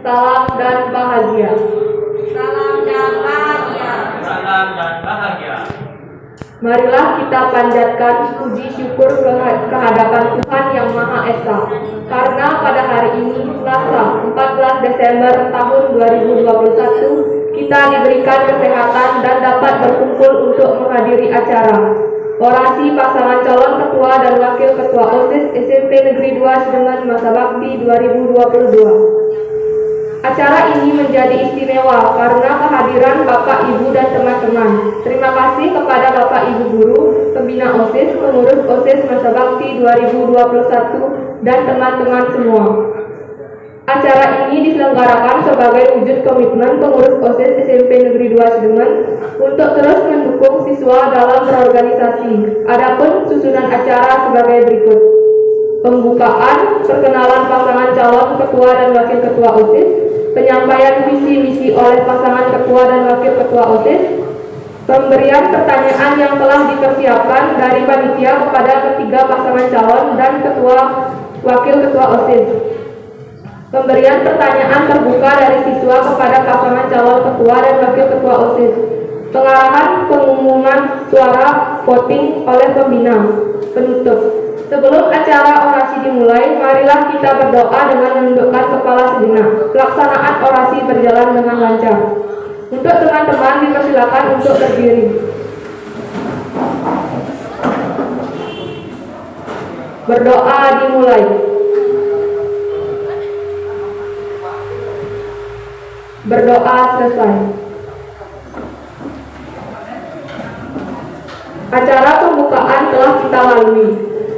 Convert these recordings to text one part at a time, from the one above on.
Salam dan bahagia. Salam dan bahagia. Salam dan bahagia. Marilah kita panjatkan puji syukur kehadapan Tuhan Yang Maha Esa, karena pada hari ini, Selasa 14 Desember tahun 2021, kita diberikan kesehatan dan dapat berkumpul untuk menghadiri acara orasi pasangan calon ketua dan wakil ketua OSIS SMP Negeri 2 Sedeman Masa Bakti 2022. Acara ini menjadi istimewa karena kehadiran Bapak, Ibu, dan teman-teman. Terima kasih kepada Bapak, Ibu guru, pembina OSIS, pengurus OSIS Masa Bakti 2021, dan teman-teman semua. Acara ini diselenggarakan sebagai wujud komitmen pengurus OSIS SMP Negeri 2 Sedeman untuk terus mendukung siswa dalam berorganisasi. Adapun susunan acara sebagai berikut: pembukaan, perkenalan pasangan calon ketua dan wakil ketua OSIS, penyampaian visi misi oleh pasangan ketua dan wakil ketua OSIS, pemberian pertanyaan yang telah dipersiapkan dari panitia kepada ketiga pasangan calon dan ketua wakil ketua OSIS, pemberian pertanyaan terbuka dari siswa kepada pasangan calon ketua dan wakil ketua OSIS, pengarahan pengumuman suara voting oleh pembina. Penutup. Sebelum acara orasi dimulai, marilah kita berdoa dengan menundukkan kepala sejenak. Pelaksanaan orasi berjalan dengan lancar. Untuk teman-teman dipersilakan untuk berdiri. Berdoa dimulai. Berdoa selesai. Acara pembukaan telah kita lalui.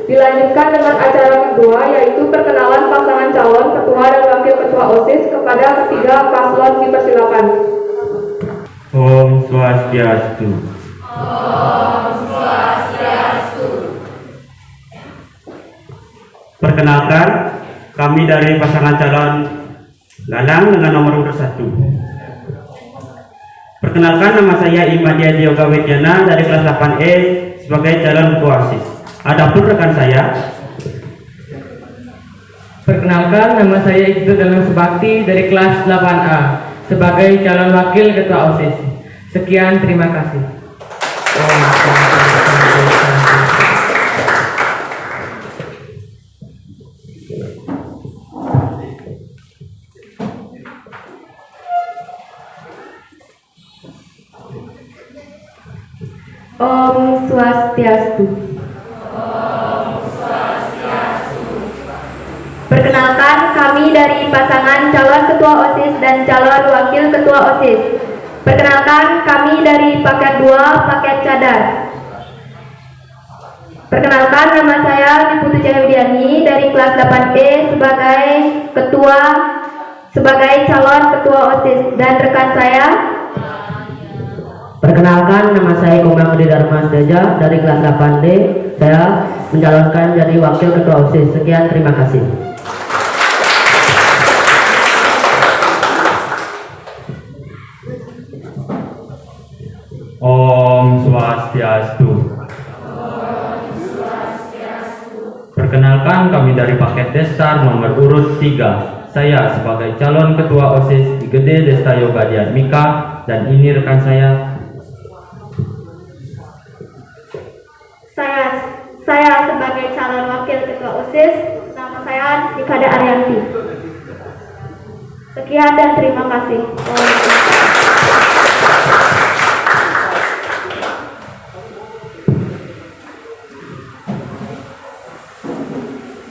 Dilanjutkan dengan acara kedua, yaitu perkenalan pasangan calon ketua dan wakil ketua OSIS. Kepada ketiga paslon dipersilakan. Om Swastiastu. Om Swastiastu. Perkenalkan, kami dari pasangan calon Lalang dengan nomor urut 1. Perkenalkan, nama saya Imadia Dioga Widyana dari kelas 8E sebagai calon ketua OSIS. Adapun rekan saya. Perkenalkan, nama saya Ibtu Dalam Sebakti dari kelas 8A sebagai calon wakil ketua OSIS. Sekian, terima kasih. Om Swastiastu. Perkenalkan, kami dari pasangan calon ketua OSIS dan calon wakil ketua OSIS. Perkenalkan, kami dari paket 2, paket cadar. Perkenalkan, nama saya Niputu Cahyawidiani dari kelas 8E sebagai calon ketua OSIS, dan rekan saya. Perkenalkan, nama saya Komang Udi Dharma Sedaja dari kelas 8D. Saya mencalonkan jadi wakil ketua OSIS. Sekian, terima kasih. Om Swastiastu. Perkenalkan, kami dari paket Desar nomor urut 3. Saya sebagai calon ketua OSIS di Gede Desta Yoga Diatmika, dan ini rekan saya. Saya sebagai calon wakil ketua OSIS, nama saya Nikada Arianti. Sekian dan terima kasih.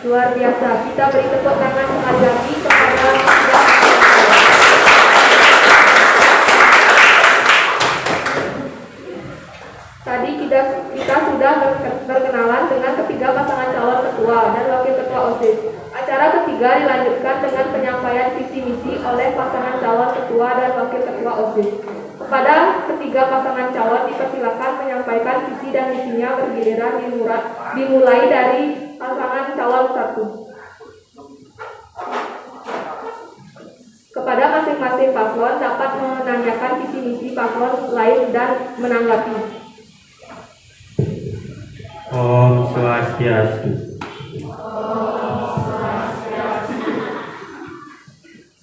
Luar biasa. Kita beri tepuk tangan sekali lagi kepada tadi kita sudah berkenalan dengan ketiga pasangan calon ketua dan wakil ketua OSIS. Acara ketiga dilanjutkan dengan penyampaian visi misi oleh pasangan calon ketua dan wakil ketua OSIS. Kepada ketiga pasangan calon dipersilakan menyampaikan visi dan misinya bergiliran, dimulai dari pasangan calon 1. Kepada masing-masing paslon dapat menanyakan visi misi paslon lain dan menanggapi. Om Swastiastu.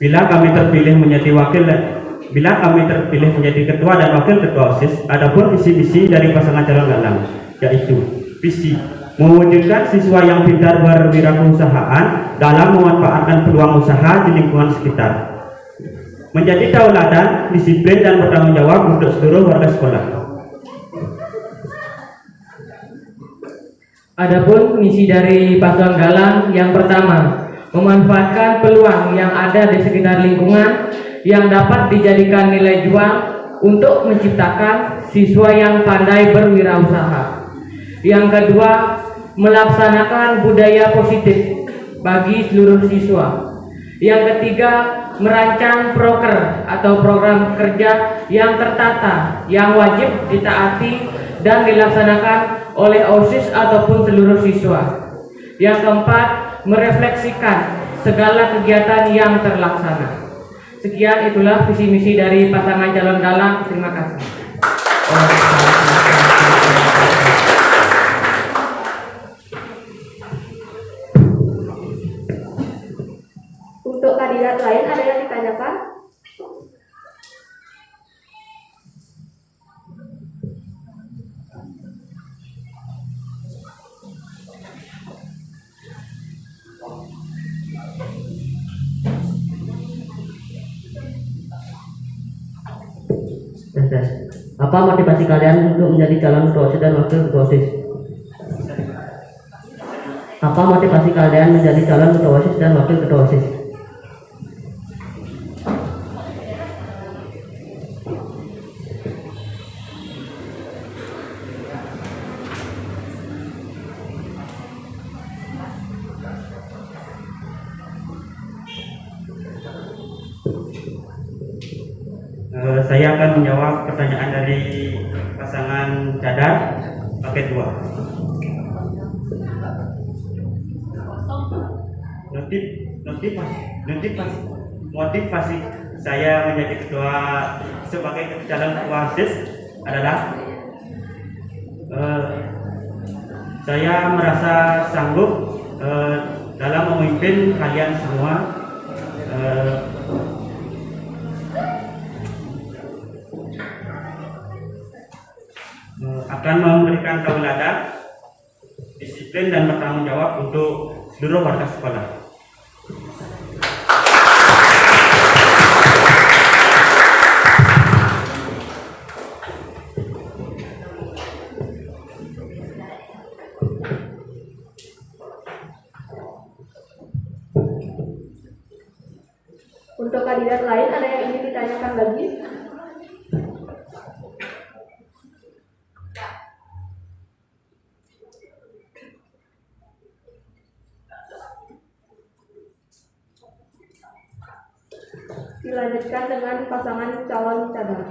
Bila kami terpilih menjadi ketua dan wakil ketua OSIS, adapun visi-misi dari pasangan calon galang, yaitu visi mewujudkan siswa yang pintar berwirausahaan dalam memanfaatkan peluang usaha di lingkungan sekitar, menjadi tauladan, disiplin dan bertanggung jawab untuk seluruh warga sekolah. Adapun misi dari pasukan galang yang pertama, memanfaatkan peluang yang ada di sekitar lingkungan yang dapat dijadikan nilai jual untuk menciptakan siswa yang pandai berwirausaha. Yang kedua, melaksanakan budaya positif bagi seluruh siswa. Yang ketiga, merancang proker atau program kerja yang tertata, yang wajib ditaati dan dilaksanakan oleh OSIS ataupun seluruh siswa. Yang keempat, merefleksikan segala kegiatan yang terlaksana. Sekian itulah visi misi dari pasangan calon galang. Terima kasih. Untuk kandidat lain ada yang ditanyakan? Apa motivasi kalian untuk menjadi calon ketua OSIS dan wakil ketua OSIS? Apa motivasi kalian menjadi calon ketua OSIS dan wakil ketua OSIS? Saya akan menjawab pertanyaan dari pasangan cadar paket 2. Motivasi saya menjadi ketua sebagai calon ketua OSIS adalah saya merasa sanggup dalam memimpin kalian semua, akan memberikan tauladan, disiplin dan bertanggung jawab untuk seluruh warga sekolah. Untuk kandidat lain ada yang ingin ditanyakan lagi? Dilanjutkan dengan pasangan calon cadar.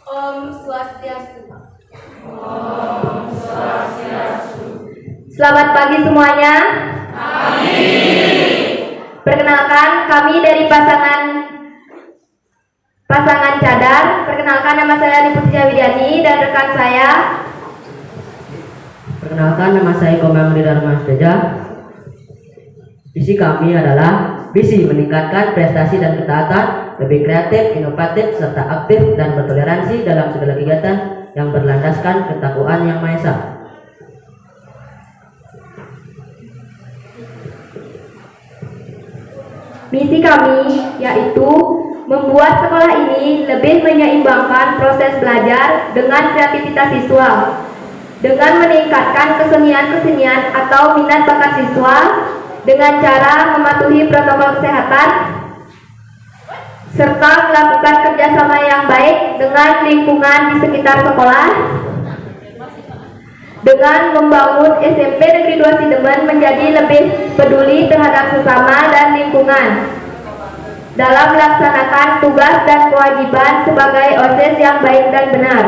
Om Swastiastu. Selamat pagi semuanya. Perkenalkan, kami dari pasangan cadar. Perkenalkan, nama saya Diputri Widiani dan rekan saya. Perkenalkan, nama saya Komang Dharma Seteja. Visi kami adalah visi meningkatkan prestasi dan ketaatan, lebih kreatif, inovatif, serta aktif dan bertoleransi dalam segala kegiatan yang berlandaskan ketakwaan Yang Maha Esa. Misi kami yaitu membuat sekolah ini lebih menyeimbangkan proses belajar dengan kreativitas siswa, dengan meningkatkan kesenian-kesenian atau minat bakat siswa dengan cara mematuhi protokol kesehatan, serta melakukan kerjasama yang baik dengan lingkungan di sekitar sekolah, dengan membangun SMP Negeri 2 Sidemen menjadi lebih peduli terhadap sesama dan lingkungan dalam melaksanakan tugas dan kewajiban sebagai OSIS yang baik dan benar.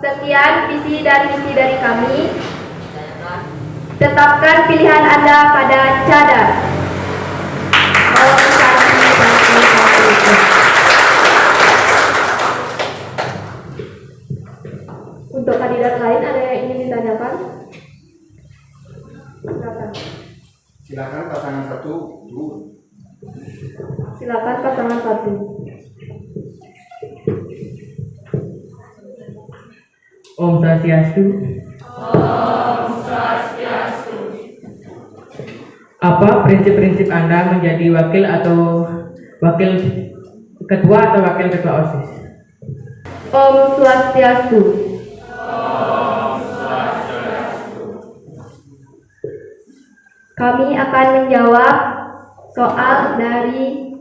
Sekian visi dan misi dari kami. Tetapkan pilihan Anda pada cadar. Om Shanti Shanti Shanti. Silakan pasangan 1, Bu. Silakan pasangan 1. Om Swastiastu. Apa prinsip-prinsip Anda menjadi wakil ketua atau wakil ketua OSIS? Om Swastiastu. Kami akan menjawab soal dari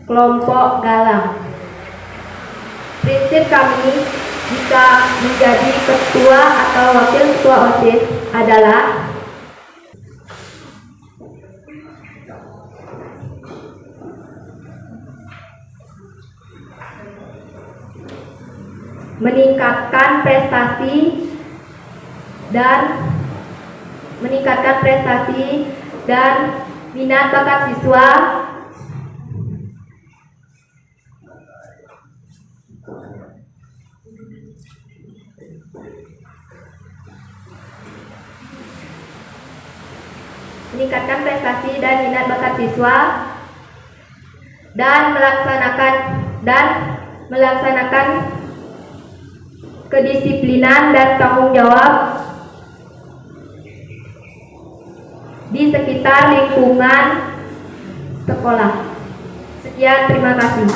kelompok Galang. Prinsip kami jika menjadi ketua atau wakil ketua OSIS adalah meningkatkan prestasi dan minat bakat siswa dan melaksanakan kedisiplinan dan tanggung jawab di sekitar lingkungan sekolah. Sekian, terima kasih.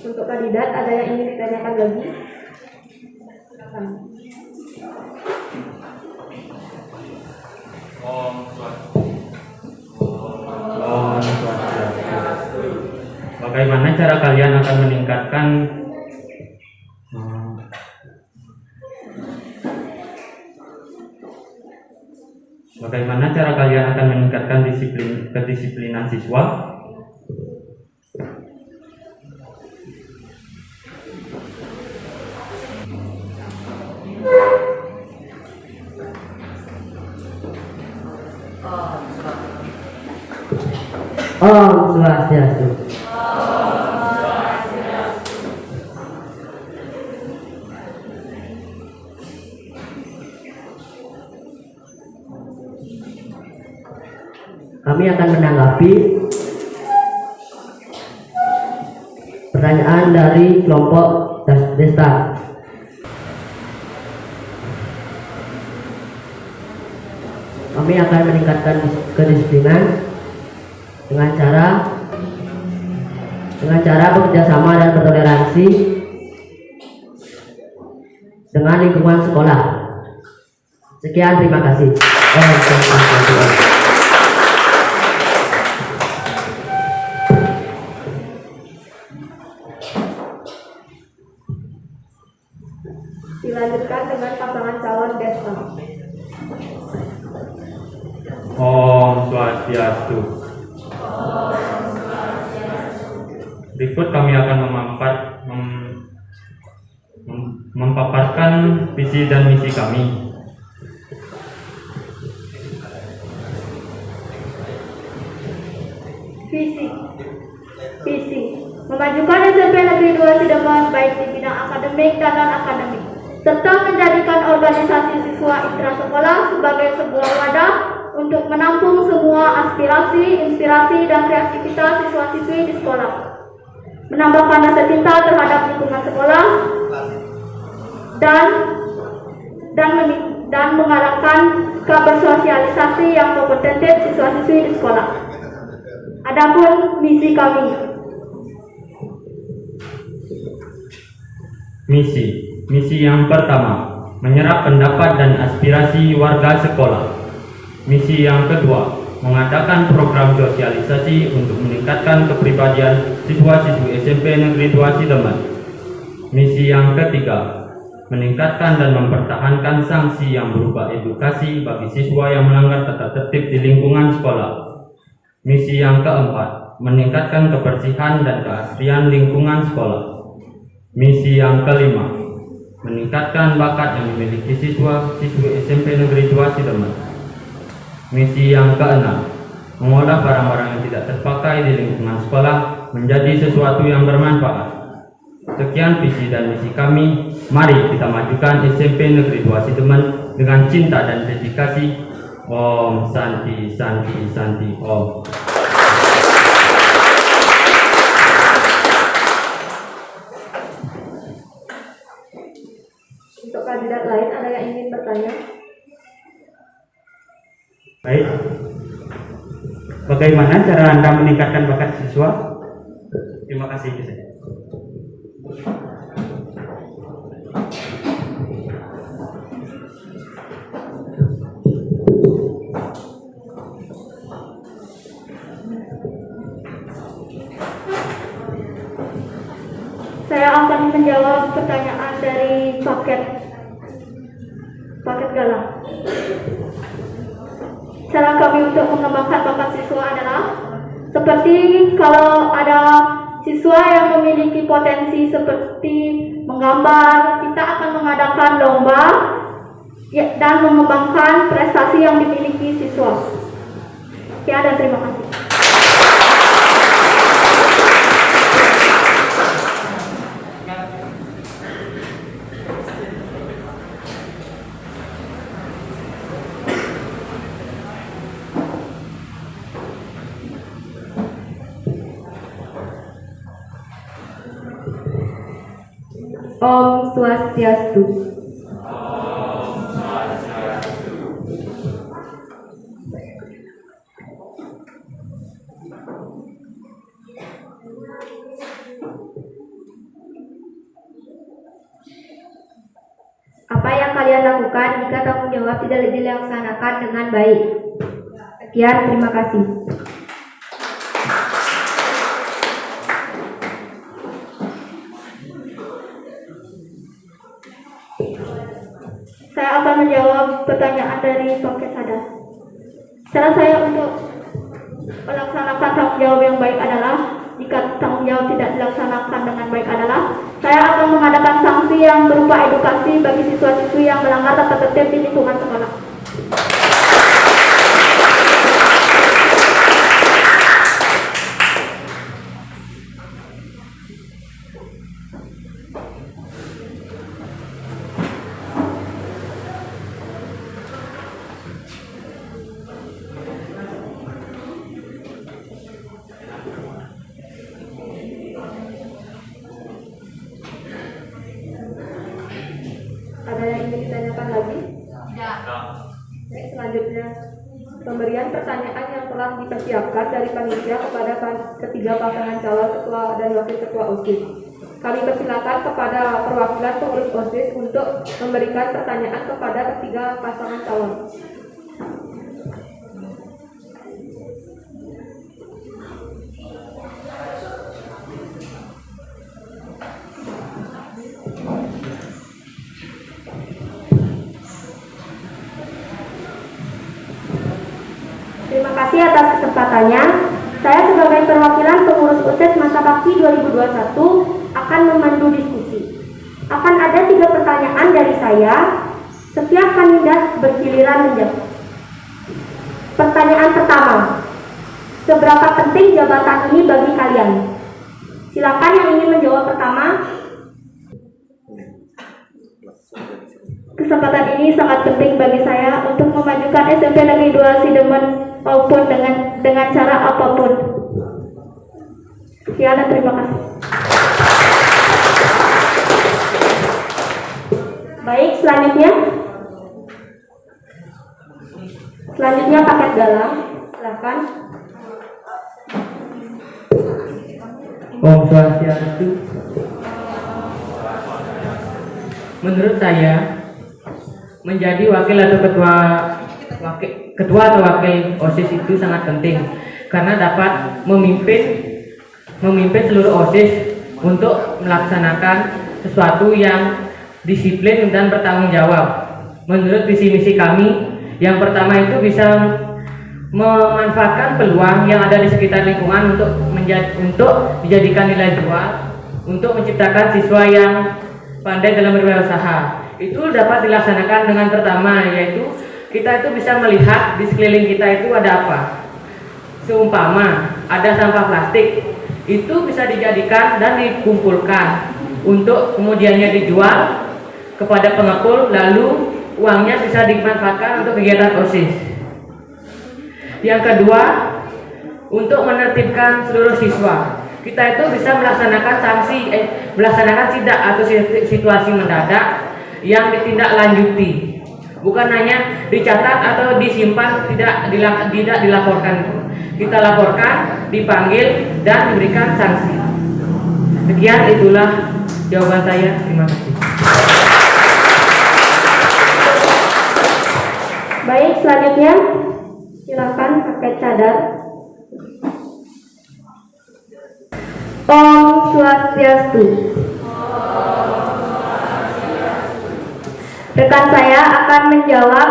Untuk kandidat, ada yang ingin ditanyakan lagi? Silakan. Om Swastiastu. Bagaimana cara kalian akan meningkatkan kedisiplinan siswa? Om Swastiastu. Kami akan menanggapi pertanyaan dari kelompok Desta. Kami akan meningkatkan kedisiplinan dengan cara bekerjasama dan bertoleransi dengan lingkungan sekolah. Sekian, terima kasih. Dilanjutkan dengan pasangan calon Desta. Om Swastiastu. Berikut kami akan memaparkan visi dan misi kami. Visi memajukan SMP Negeri 2 Sideman baik di bidang akademik dan non-akademik, serta menjadikan organisasi siswa intrasekolah sebagai sebuah wadah untuk menampung semua aspirasi, inspirasi, dan kreativitas siswa-siswi di sekolah, menambahkan rasa cinta terhadap lingkungan sekolah, dan mengarahkan ke bersosialisasi yang kompetentif siswa-siswi di sekolah. Adapun misi kami. Misi yang pertama, menyerap pendapat dan aspirasi warga sekolah. Misi yang kedua, mengadakan program sosialisasi untuk meningkatkan kepribadian siswa-siswi SMP Negeri 2 Sideman. Misi yang ketiga, meningkatkan dan mempertahankan sanksi yang berupa edukasi bagi siswa yang melanggar tata tertib di lingkungan sekolah. Misi yang keempat, meningkatkan kebersihan dan keasrian lingkungan sekolah. Misi yang kelima, meningkatkan bakat yang dimiliki siswa-siswi SMP Negeri 2 Sideman. Misi yang keenam, mengolah barang-barang yang tidak terpakai di lingkungan sekolah menjadi sesuatu yang bermanfaat. Sekian visi dan misi kami. Mari kita majukan SMP Negeri 2 Sidemen dengan cinta dan dedikasi. Om Santi Santi Santi Om. Untuk kandidat lain ada yang ingin bertanya? Baik. Bagaimana cara Anda meningkatkan bakat siswa? Terima kasih. Saya akan menjawab pertanyaan dari paket galang. Cara kami untuk mengembangkan bakat siswa adalah seperti kalau ada siswa yang memiliki potensi seperti menggambar, kita akan mengadakan lomba dan mengembangkan prestasi yang dimiliki siswa. Ya, dan terima kasih. Om Swastiastu. Apa yang kalian lakukan jika tanggung jawab tidak dilaksanakan dengan baik? Sekian, terima kasih. Saya akan menjawab pertanyaan dari paket ada. Cara saya untuk melaksanakan tanggung jawab yang baik adalah, jika tanggung jawab tidak dilaksanakan dengan baik adalah, saya akan mengadakan sanksi yang berupa edukasi bagi siswa-siswi yang melanggar tata tertib di lingkungan sekolah. Ada yang ingin ditanyakan lagi? Tidak. Baik, selanjutnya pemberian pertanyaan yang telah dipersiapkan dari panitia kepada ketiga pasangan calon ketua dan wakil ketua OSIS. Kami persilakan kepada perwakilan pengurus OSIS untuk memberikan pertanyaan kepada ketiga pasangan calon. Terima kasih atas kesempatannya. Saya sebagai perwakilan pengurus OSIS masa bakti 2021 akan memandu diskusi. Akan ada 3 pertanyaan dari saya. Setiap kandidat bergiliran menjawab. Pertanyaan pertama, seberapa penting jabatan ini bagi kalian? Silakan yang ingin menjawab pertama. Kesempatan ini sangat penting bagi saya untuk memajukan SMP Negeri 2 Sidemen maupun dengan cara apapun. Sekian dan terima kasih. Baik, selanjutnya paket galang. Silakan. Om Swastiastu. Menurut saya, menjadi wakil atau ketua atau wakil OSIS itu sangat penting karena dapat memimpin seluruh OSIS untuk melaksanakan sesuatu yang disiplin dan bertanggung jawab. Menurut visi misi kami, yang pertama itu bisa memanfaatkan peluang yang ada di sekitar lingkungan untuk dijadikan nilai jual, untuk menciptakan siswa yang pandai dalam berwirausaha. Itu dapat dilaksanakan dengan pertama, yaitu kita itu bisa melihat di sekeliling kita itu ada apa. Seumpama ada sampah plastik, itu bisa dijadikan dan dikumpulkan untuk kemudiannya dijual kepada pengepul, lalu uangnya bisa dimanfaatkan untuk kegiatan OSIS. Yang kedua, untuk menertibkan seluruh siswa. Kita itu bisa melaksanakan sidak atau situasi mendadak yang ditindaklanjuti, bukan hanya dicatat atau disimpan, tidak dilaporkan. Kita laporkan, dipanggil, dan diberikan sanksi. Sekian, itulah jawaban saya. Terima kasih. Baik, selanjutnya silakan pakai cadar. Om Swastiastu. Rekan saya akan menjawab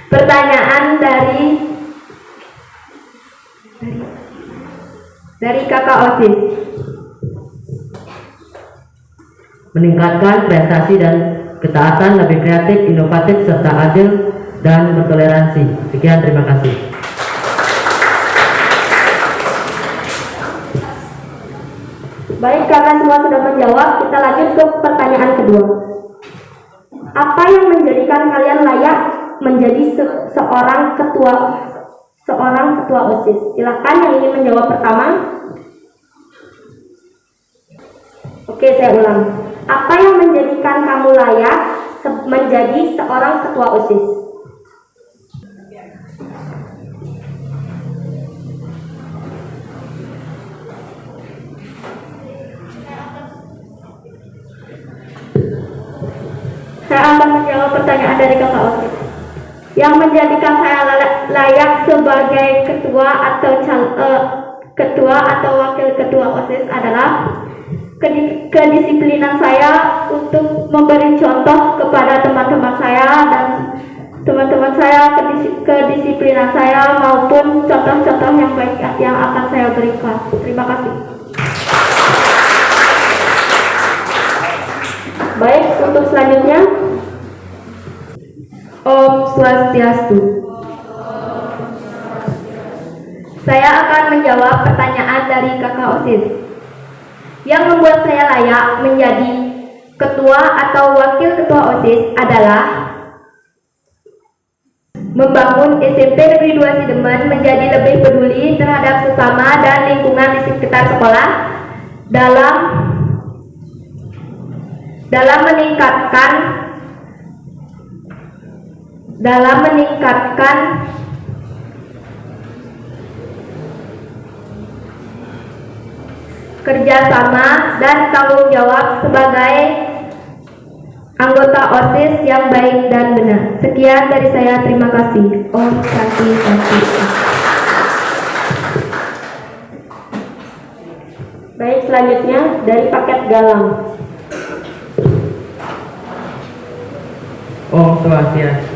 pertanyaan dari kakak OSIS. Meningkatkan prestasi dan ketaatan, lebih kreatif, inovatif, serta adil dan bertoleransi. Sekian, terima kasih. Baik, karena semua sudah menjawab, kita lanjut ke pertanyaan kedua. Apa yang menjadikan kalian layak menjadi seorang ketua OSIS? Silakan yang ingin menjawab pertama. Oke, saya ulang. Apa yang menjadikan kamu layak menjadi seorang ketua OSIS? Saya akan menjawab pertanyaan dari kakak OSIS. Yang menjadikan saya layak sebagai ketua atau wakil ketua OSIS adalah kedisiplinan saya untuk memberi contoh kepada teman-teman saya, dan teman-teman saya kedisiplinan saya maupun contoh-contoh yang baik yang akan saya berikan. Terima kasih. Baik, untuk selanjutnya, Om Swastiastu. Saya akan menjawab pertanyaan dari kakak OSIS. Yang membuat saya layak menjadi ketua atau wakil ketua OSIS adalah membangun SMP Negeri 2 Sidemen menjadi lebih peduli terhadap sesama dan lingkungan di sekitar sekolah dalam meningkatkan kerjasama dan tanggung jawab sebagai anggota OSIS yang baik dan benar. Sekian dari saya, terima kasih. Om Shanti Shanti. Baik, selanjutnya dari paket galang. Om Swastiastu.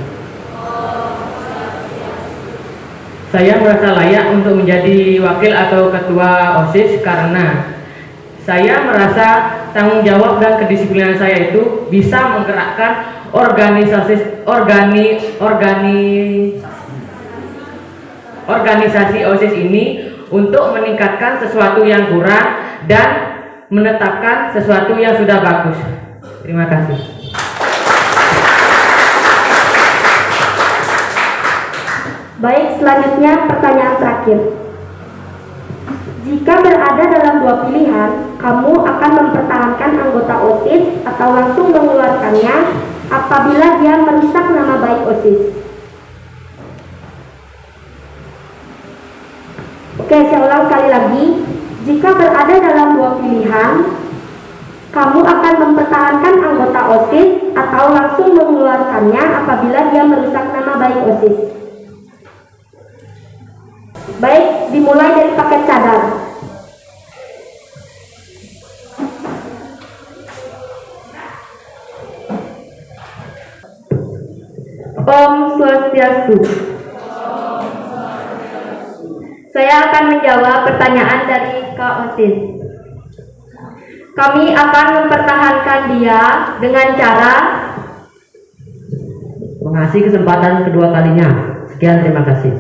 Saya merasa layak untuk menjadi wakil atau ketua OSIS karena saya merasa tanggung jawab dan kedisiplinan saya itu bisa menggerakkan organisasi OSIS ini untuk meningkatkan sesuatu yang kurang dan menetapkan sesuatu yang sudah bagus. Terima kasih. Baik, selanjutnya pertanyaan terakhir. Jika berada dalam dua pilihan, kamu akan mempertahankan anggota OSIS atau langsung mengeluarkannya apabila dia merusak nama baik OSIS. Oke, saya ulang sekali lagi. Jika berada dalam dua pilihan, kamu akan mempertahankan anggota OSIS atau langsung mengeluarkannya apabila dia merusak nama baik OSIS. Baik, dimulai dari paket cadar. Om Swastiastu. Saya akan menjawab pertanyaan dari Kak OSIS. Kami akan mempertahankan dia dengan cara Mengasih kesempatan kedua kalinya. Sekian, terima kasih.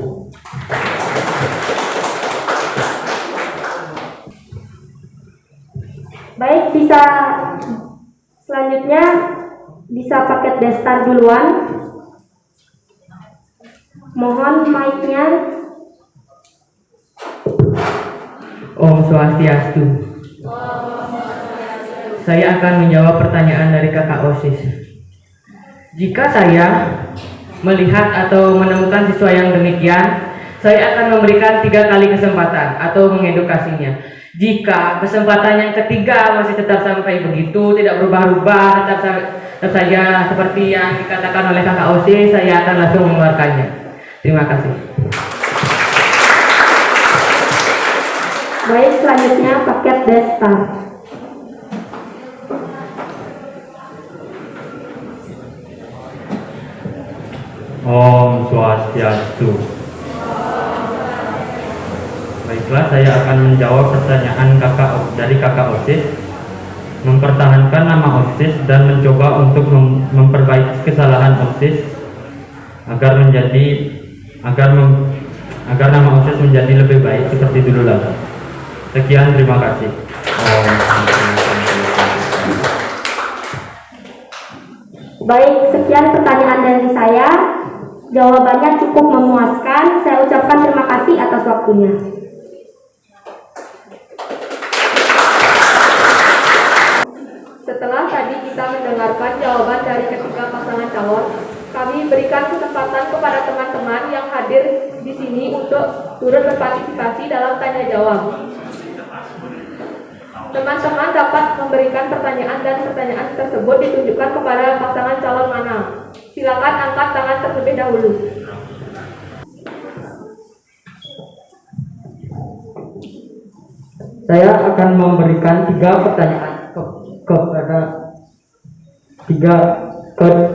Baik, bisa selanjutnya bisa paket destar duluan. Mohon mic-nya. Om Swastiastu. Saya akan menjawab pertanyaan dari kakak OSIS. Jika saya melihat atau menemukan siswa yang demikian, saya akan memberikan 3 kali kesempatan atau mengedukasinya. Jika kesempatan yang ketiga masih tetap sampai begitu, tidak berubah-ubah, tetap saja seperti yang dikatakan oleh kakak OSIS, saya akan langsung mengeluarkannya. Terima kasih. Baik, selanjutnya paket destar. Om Swastiastu. Baiklah, saya akan menjawab pertanyaan dari kakak OSIS. Mempertahankan nama OSIS dan mencoba untuk memperbaiki kesalahan OSIS agar nama OSIS menjadi lebih baik seperti dulu lagi. Sekian, terima kasih. Baik, sekian pertanyaan dari saya. Jawabannya cukup memuaskan. Saya ucapkan terima kasih atas waktunya. Setelah tadi kita mendengarkan jawaban dari ketiga pasangan calon, kami berikan kesempatan kepada teman-teman yang hadir di sini untuk turut berpartisipasi dalam tanya jawab. Teman-teman dapat memberikan pertanyaan dan pertanyaan tersebut ditunjukkan kepada pasangan calon mana. Silakan angkat tangan terlebih dahulu. Saya akan memberikan 3 pertanyaan kepada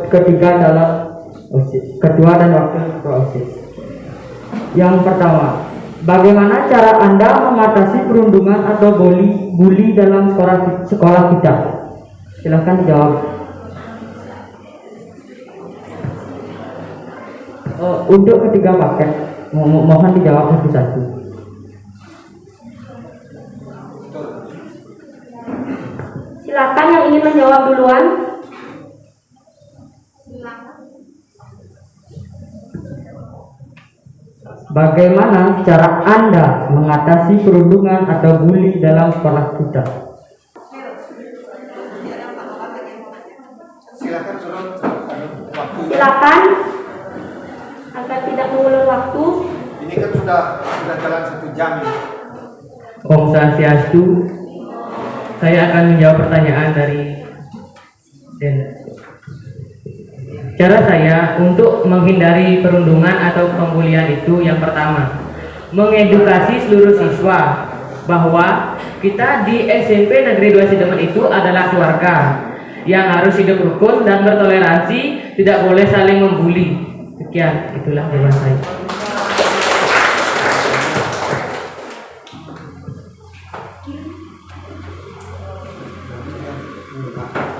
ketiga dalam OSIS, ketua dan wakil ketua OSIS. Yang pertama, bagaimana cara Anda mengatasi perundungan atau bully dalam sekolah kita? Silahkan dijawab. Untuk ketiga paket, mohon dijawab satu-satu. Silakan yang ingin menjawab duluan. Bagaimana cara Anda mengatasi perundungan atau bully dalam sekolah kita? Silakan agar tidak mengulur waktu. Ini kan sudah jalan 1 jam ini. Om Swastiastu. Saya akan menjawab pertanyaan dari Den. Cara saya untuk menghindari perundungan atau pembulian itu yang pertama, mengedukasi seluruh siswa bahwa kita di SMP Negeri 2 Sidemen itu adalah keluarga yang harus hidup rukun dan bertoleransi, tidak boleh saling membuli. Sekian, itulah jawaban saya.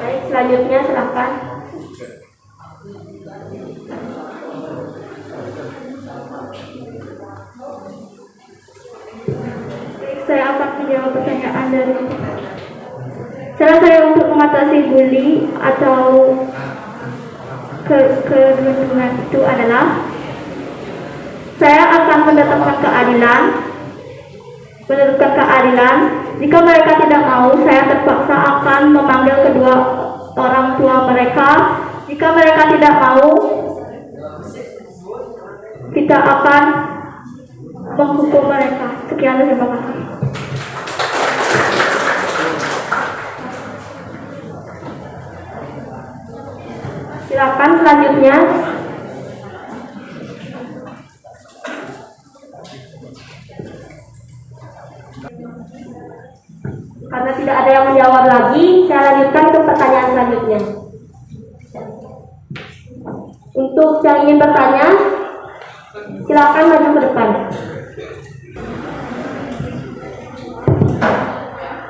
Baik, selanjutnya silakan. Saya akan menjawab pertanyaan dari cara saya untuk mengatasi bully atau kerundungan itu adalah saya akan mendatangkan menentukan keadilan. Jika mereka tidak mau, saya terpaksa akan memanggil kedua orang tua mereka. Jika mereka tidak mau, kita akan menghukum mereka. Sekian, terima kasih. Silakan selanjutnya. Karena tidak ada yang menjawab lagi, saya lanjutkan ke pertanyaan selanjutnya. Untuk yang ingin bertanya, silakan maju ke depan.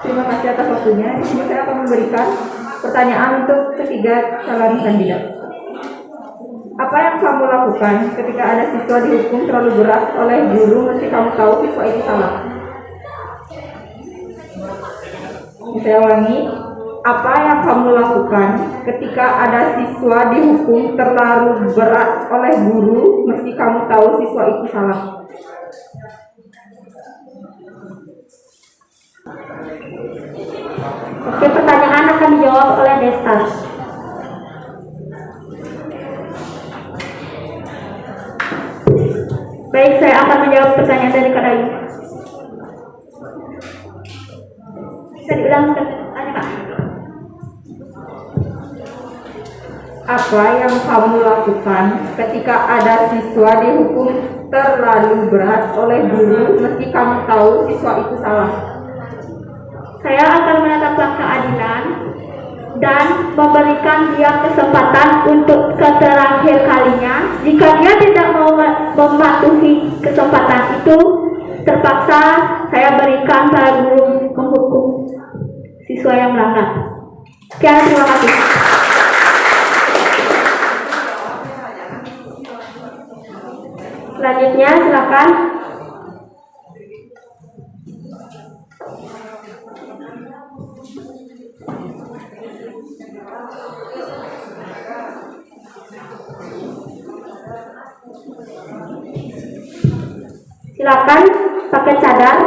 Terima kasih atas waktunya. Di sini saya akan memberikan pertanyaan untuk ketiga calon kandidat. Apa yang kamu lakukan ketika ada siswa dihukum terlalu berat oleh guru meski kamu tahu siswa itu salah? Saya ulangi. Apa yang kamu lakukan ketika ada siswa dihukum terlalu berat oleh guru meski kamu tahu siswa itu salah? Oke, pertanyaan akan dijawab oleh Desta. Baik, saya akan menjawab pertanyaan dari Kak Ayu. Bisa diulang pertanyaannya, Kak? Apa yang kamu lakukan ketika ada siswa dihukum terlalu berat oleh guru meski kamu tahu siswa itu salah? Saya akan menetapkan keadilan dan memberikan dia kesempatan untuk terakhir kalinya. Jika dia tidak mau mematuhi kesempatan itu, terpaksa saya berikan para guru menghukum siswa yang melanggar. Sekian, terima kasih. Selanjutnya silakan. Silakan pakai cadar.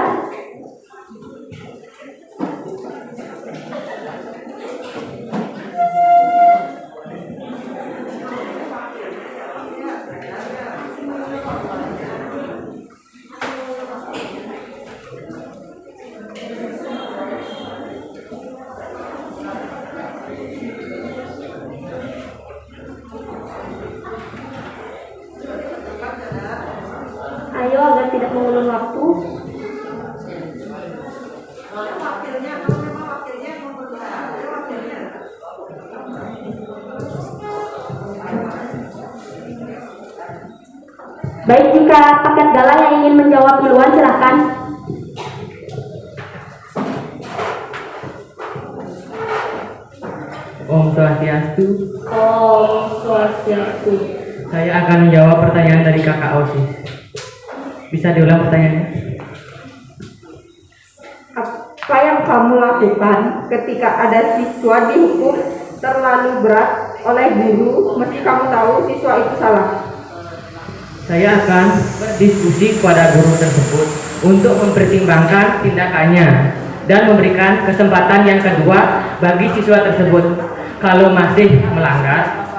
Ayo agar tidak mengulur waktu. Baik, jika paket galang yang ingin menjawab duluan silahkan. Om Swastiastu. Om Swastiastu. Saya akan menjawab pertanyaan dari kakak OSIS. Bisa diulang pertanyaannya? Apa yang kamu lakukan ketika ada siswa dihukum terlalu berat oleh guru meski kamu tahu siswa itu salah? Saya akan berdiskusi kepada guru tersebut untuk mempertimbangkan tindakannya dan memberikan kesempatan yang kedua bagi siswa tersebut. Kalau masih melanggar,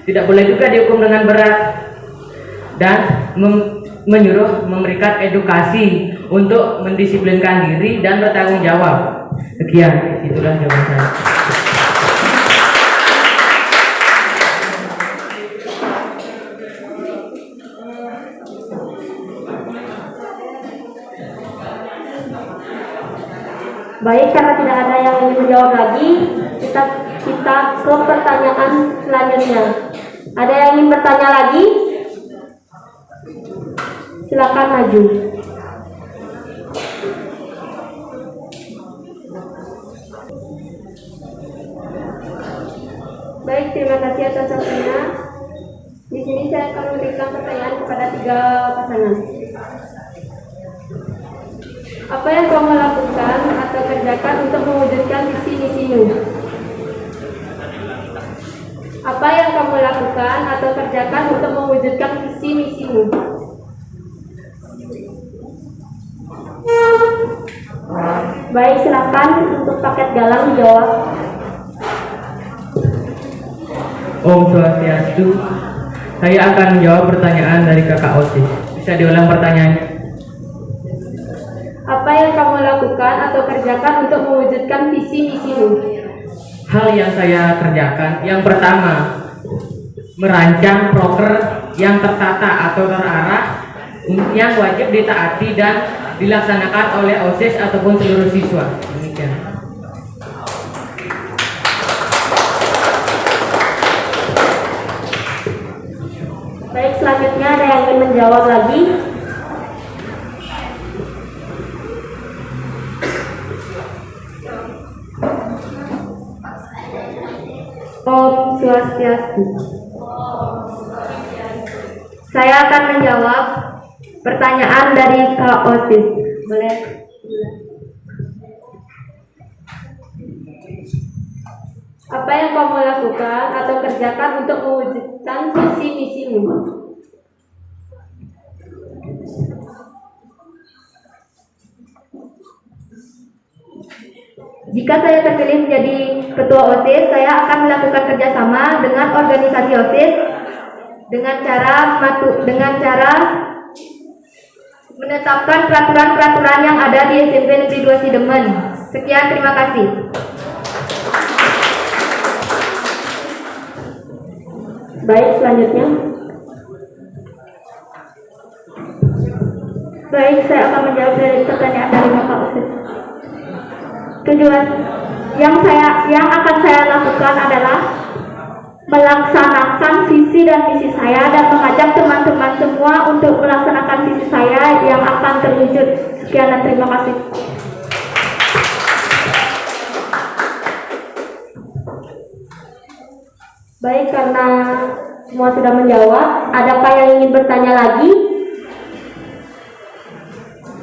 tidak boleh juga dihukum dengan berat dan menyuruh memberikan edukasi untuk mendisiplinkan diri dan bertanggung jawab. Sekian, itulah jawaban saya. Baik, karena tidak ada yang ingin menjawab lagi, kita ke pertanyaan selanjutnya. Ada yang ingin bertanya lagi? Silakan maju. Baik, terima kasih atas waktunya. Di sini saya akan memberikan pertanyaan kepada 3 pasangan. Apa yang kamu lakukan atau kerjakan untuk mewujudkan visi misimu? Apa yang kamu lakukan atau kerjakan untuk mewujudkan visi misimu? Baik, silakan untuk paket galang dijawab. Om Swastiastu. Saya akan menjawab pertanyaan dari kakak OSIS. Bisa diulang pertanyaannya? Apa yang kamu lakukan atau kerjakan untuk mewujudkan visi misimu? Hal yang saya kerjakan, yang pertama, merancang proker yang tertata atau terarah yang wajib ditaati dan dilaksanakan oleh OSIS ataupun seluruh siswa. Demikian. Baik, selanjutnya ada yang ingin menjawab lagi? Om Swastiastu. Saya akan menjawab pertanyaan dari Kak Otis. Boleh? Apa yang kamu lakukan atau kerjakan untuk mewujudkan visi misimu? Jika saya terpilih menjadi ketua OSIS, saya akan melakukan kerjasama dengan organisasi OSIS dengan cara menetapkan peraturan-peraturan yang ada di SMP Negeri 2 Sidemen. Sekian, terima kasih. Baik, selanjutnya. Baik, saya akan menjawab dari pertanyaan dari Bapak OSIS. Tujuan yang akan saya lakukan adalah melaksanakan visi dan misi saya dan mengajak teman-teman semua untuk melaksanakan visi saya yang akan terwujud. Sekian dan terima kasih. Baik, karena semua sudah menjawab, adakah yang ingin bertanya lagi?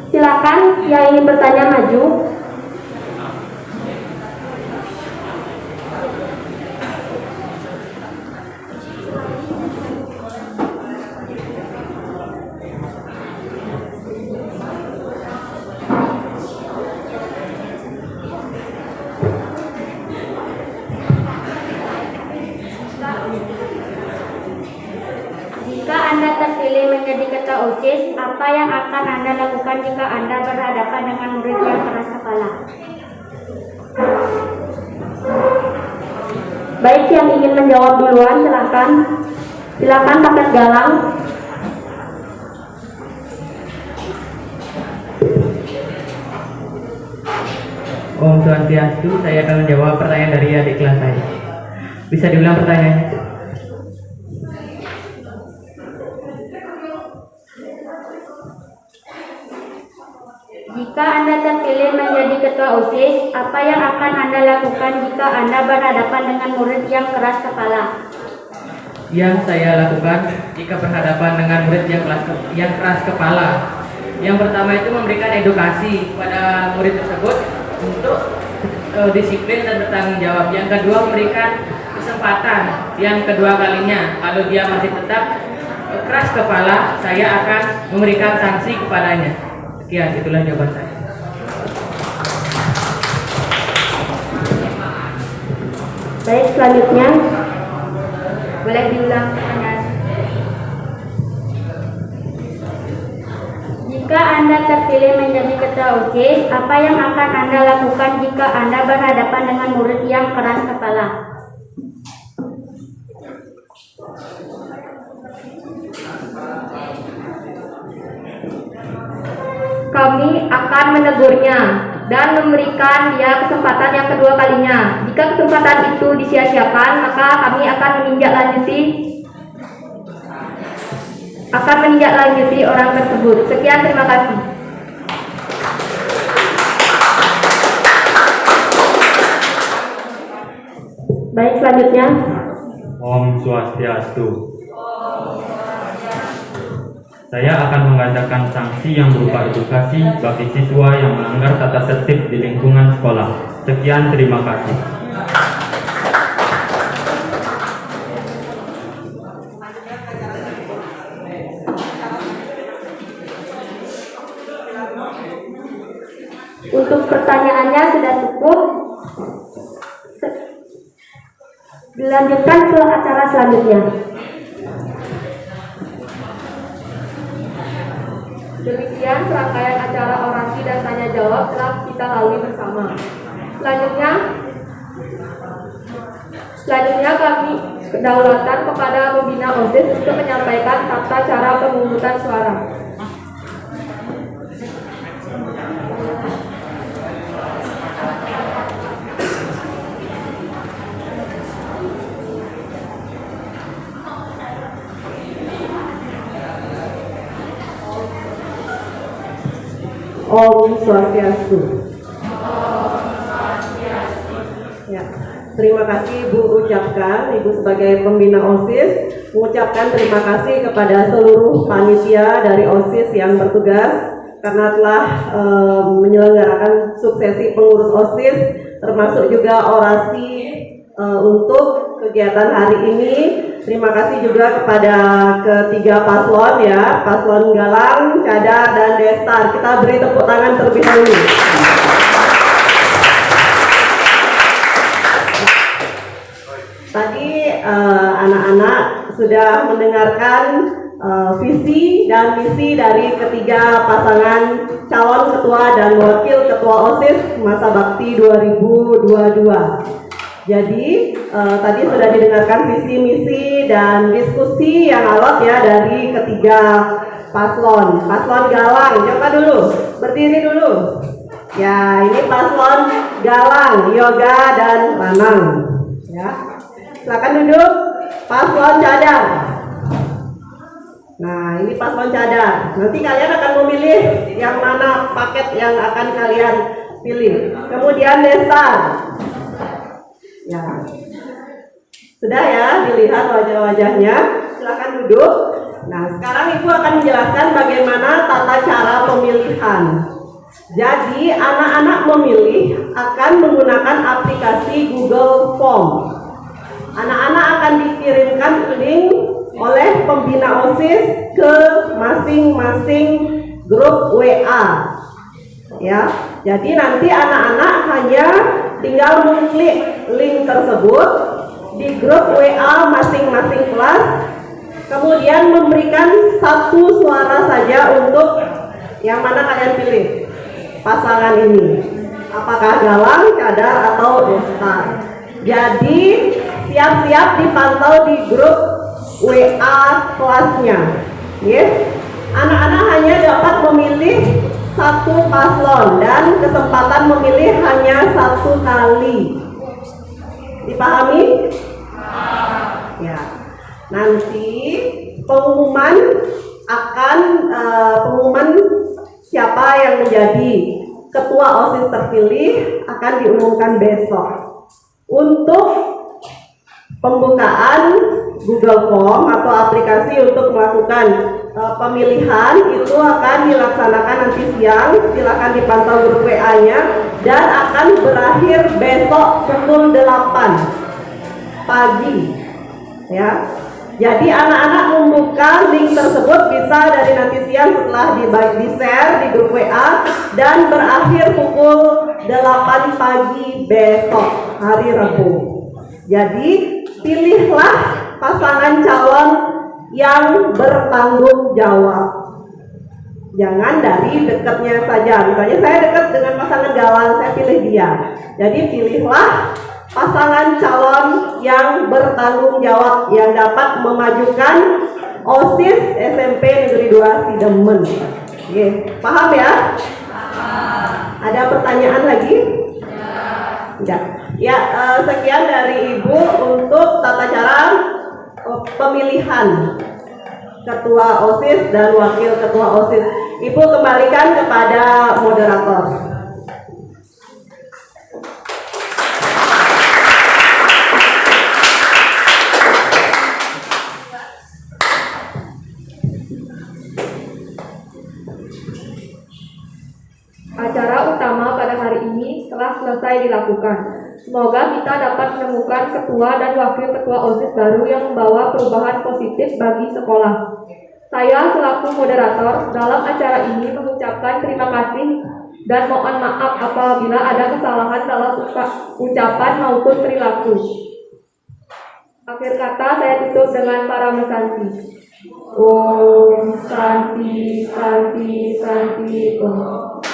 Silakan yang ingin bertanya maju. Jika Anda terpilih menjadi ketua OSIS, apa yang akan Anda lakukan jika Anda berhadapan dengan murid yang keras kepala? Baik, yang ingin menjawab duluan silakan. Silakan pakai galang. Om Swastiastu, saya akan menjawab pertanyaan dari adik kelas saya. Bisa diulang pertanyaannya? Jika Anda terpilih menjadi ketua OSIS, apa yang akan Anda lakukan jika Anda berhadapan dengan murid yang keras kepala? Yang saya lakukan jika berhadapan dengan murid yang keras kepala, yang pertama itu memberikan edukasi kepada murid tersebut untuk disiplin dan bertanggung jawab. Yang kedua, memberikan kesempatan yang kedua kalinya. Kalau dia masih tetap keras kepala, saya akan memberikan sanksi kepadanya. Sekian, itulah jawaban saya. Baik, selanjutnya boleh diulang pertanyaan. Jika Anda terpilih menjadi ketua OSIS, apa yang akan Anda lakukan jika Anda berhadapan dengan murid yang keras kepala? Kami akan menegurnya dan memberikan dia kesempatan yang kedua kalinya. Jika kesempatan itu disia-siakan, maka kami akan menindaklanjuti orang tersebut. Sekian, terima kasih. Baik, selanjutnya. Om Swastiastu. Saya akan mengadakan sanksi yang berupa edukasi bagi siswa yang melanggar tata tertib di lingkungan sekolah. Sekian, terima kasih. Untuk pertanyaannya sudah cukup. Dilanjutkan ke acara selanjutnya. Demikian serangkaian acara orasi dan tanya jawab telah kita lalui bersama. Selanjutnya kami kedaulatan kepada pembina OSIS untuk menyampaikan tata cara pemungutan suara. Om Swastiastu. Ya, terima kasih Ibu ucapkan, Ibu sebagai pembina OSIS mengucapkan terima kasih kepada seluruh panitia dari OSIS yang bertugas karena telah menyelenggarakan suksesi pengurus OSIS, termasuk juga orasi untuk kegiatan hari ini. Terima kasih juga kepada ketiga paslon ya, Paslon Galang, Cadar, dan Destar. Kita beri tepuk tangan terlebih dahulu. Tadi anak-anak sudah mendengarkan visi dan misi dari ketiga pasangan calon ketua dan wakil ketua OSIS masa bakti 2022. Jadi tadi sudah didengarkan visi misi dan diskusi yang alot ya dari ketiga paslon. Paslon Galang, coba dulu berdiri dulu. Ya, ini paslon Galang, Yoga dan Lanang. Ya, silakan duduk. Paslon Cadar. Nah, ini paslon Cadar. Nanti kalian akan memilih yang mana paket yang akan kalian pilih. Kemudian Destar. Ya, sudah ya dilihat wajah-wajahnya. Silakan duduk. Nah, sekarang Ibu akan menjelaskan bagaimana tata cara pemilihan. Jadi, anak-anak memilih akan menggunakan aplikasi Google Form. Anak-anak akan dikirimkan link oleh pembina OSIS ke masing-masing grup WA. Ya, jadi nanti anak-anak hanya tinggal mengklik link tersebut di grup WA masing-masing kelas, kemudian memberikan satu suara saja untuk yang mana kalian pilih pasangan ini, apakah Galang, Cadar, atau Destar. Jadi siap-siap dipantau di grup WA kelasnya. Yes. Anak-anak hanya dapat memilih satu paslon dan kesempatan memilih hanya satu kali. Dipahami? Ya. Nanti pengumuman siapa yang menjadi ketua OSIS terpilih akan diumumkan besok. Untuk pembukaan Google Form atau aplikasi untuk melakukan pemilihan itu akan dilaksanakan nanti siang. Silakan dipantau grup WA-nya dan akan berakhir besok pukul 8 pagi. Ya. Jadi anak-anak membuka link tersebut bisa dari nanti siang setelah di-share di grup WA dan berakhir pukul 8 pagi besok hari Rabu. Jadi pilihlah pasangan calon yang bertanggung jawab. Jangan dari dekatnya saja. Misalnya saya dekat dengan pasangan Galang, saya pilih dia. Jadi pilihlah pasangan calon yang bertanggung jawab yang dapat memajukan OSIS SMP Negeri 2 Sidemen. Oke, paham ya? Ada pertanyaan lagi? Tidak. Ya, sekian dari Ibu untuk tata cara pemilihan ketua OSIS dan wakil ketua OSIS. Ibu kembalikan kepada moderator. Acara utama pada hari ini telah selesai dilakukan. Semoga kita dapat menemukan ketua dan wakil ketua OSIS baru yang membawa perubahan positif bagi sekolah. Saya selaku moderator dalam acara ini mengucapkan terima kasih dan mohon maaf apabila ada kesalahan dalam ucapan maupun perilaku. Akhir kata saya tutup dengan para mesanti. Om Santi Santi Santi Om.